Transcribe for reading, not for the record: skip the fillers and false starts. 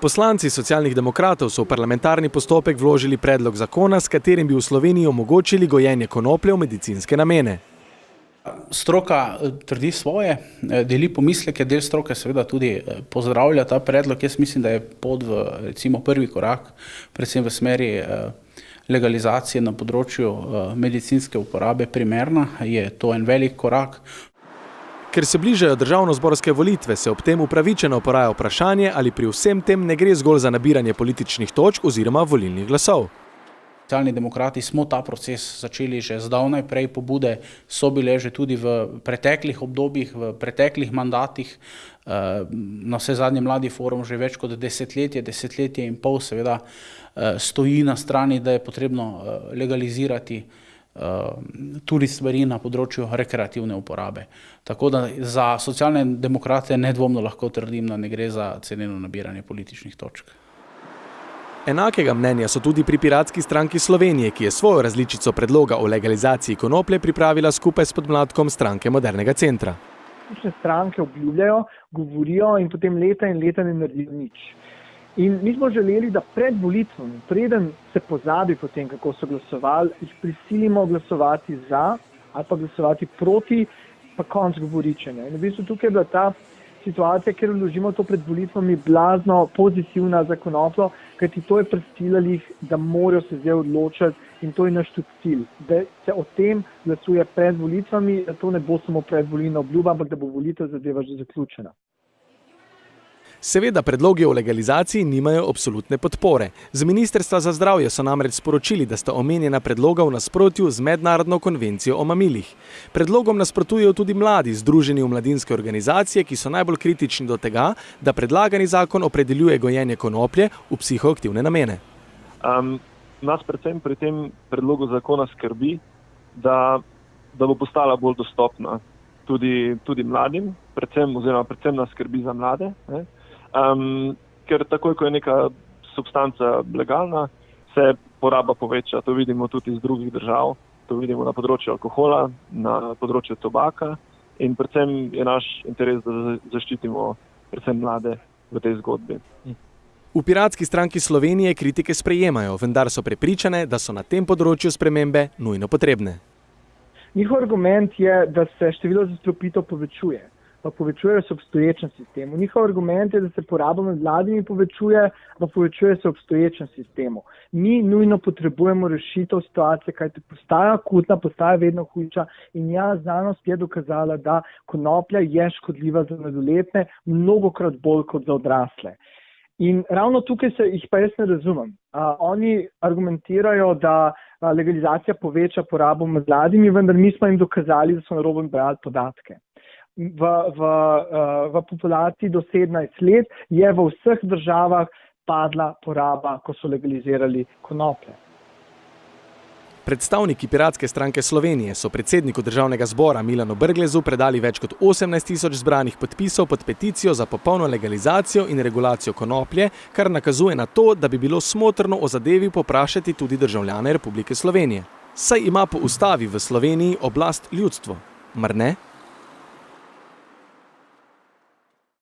Poslanci Socialnih demokratov so v parlamentarni postopek vložili predlog zakona, s katerim bi v Sloveniji omogočili gojenje konoplje v medicinske namene. Stroka trdi svoje, deli pomisleke, del stroke seveda tudi pozdravlja ta predlog. Jaz mislim, da je pot v recimo prvi korak, predvsem v smeri legalizacije na področju medicinske uporabe primerna, je to en velik korak. Ker se bližajo državnozborske volitve, se ob tem upravičeno poraja vprašanje, ali pri vsem tem ne gre zgolj za nabiranje političnih točk oziroma volilnih glasov. Socialni demokrati smo ta proces začeli že zdavnaj prej, pobude so bile že tudi v preteklih obdobjih, v preteklih mandatih. Na vse zadnje Mladi forum že več kot desetletje in pol seveda stoji na strani, da je potrebno legalizirati tudi stvari na področju rekreativne uporabe. Tako da za socialne demokrate nedvomno lahko trdim, da ne gre za ceneno nabiranje političnih točk. Enakega mnenja so tudi pri Piratski stranki Slovenije, ki je svojo različico predloga o legalizaciji konoplje pripravila skupaj s podmladkom Stranke modernega centra. Politične stranke obljubljajo, govorijo in potem leta in leta ne naredijo nič. In mi smo želeli, da pred volitvami, preden se pozabi potem, kako so glasovali, jih prisilimo glasovati za ali pa glasovati proti, pa konc govoričenja. In v bistvu tukaj je bila ta situacija, kjer vložimo to pred volitvami blazno pozitivna za konopljo, kajti to je prisililo jih, da morajo se zdaj odločiti in to je naš tudi cilj, da se o tem glasuje pred volitvami, da to ne bo samo predvolilna obljuba, ampak da bo volitev zadeva že zaključena. Seveda predlogi o legalizaciji nimajo absolutne podpore. Z Ministrstva za zdravje so namreč sporočili, da sta omenjena predloga v nasprotju z mednarodno konvencijo o mamilih. Predlogom nasprotujejo tudi mladi, združeni v mladinske organizacije, ki so najbolj kritični do tega, da predlagani zakon opredeljuje gojenje konoplje v psihoaktivne namene. Nas predvsem pri tem predlogu zakona skrbi, da bo postala bolj dostopna tudi mladim, predvsem nas skrbi za mlade. Ker takoj, ko je neka substanca legalna, se poraba poveča. To vidimo tudi iz drugih držav, to vidimo na področju alkohola, na področju tobaka in predvsem je naš interes, da zaščitimo predvsem mlade v tej zgodbi. V Piratski stranki Slovenije kritike sprejemajo, vendar so prepričane, da so na tem področju spremembe nujno potrebne. Njihov argument je, da se število zastrupitev povečuje. Pa povečuje se v obstoječem sistemu. Njihov argument je, da se poraba med mladimi povečuje, pa povečuje se v obstoječem sistemu. Mi nujno potrebujemo rešitev situacije, kajti postaja akutna, postaja vedno hujša in znanost je dokazala, da konoplja je škodljiva za mladoletne mnogokrat bolj kot za odrasle. In ravno tukaj jih pa jaz ne razumem. Oni argumentirajo, da legalizacija poveča porabo med mladimi, vendar mi smo jim dokazali, da so narobe brali podatke. V populaciji do 17 let je v vseh državah padla poraba, ko so legalizirali konoplje. Predstavniki Piratske stranke Slovenije so predsedniku Državnega zbora Milanu Brglezu predali več kot 18.000 zbranih podpisov pod peticijo za popolno legalizacijo in regulacijo konoplje, kar nakazuje na to, da bi bilo smotrno o zadevi povprašati tudi državljane Republike Slovenije. Saj ima po ustavi v Sloveniji oblast ljudstvo, mar ne?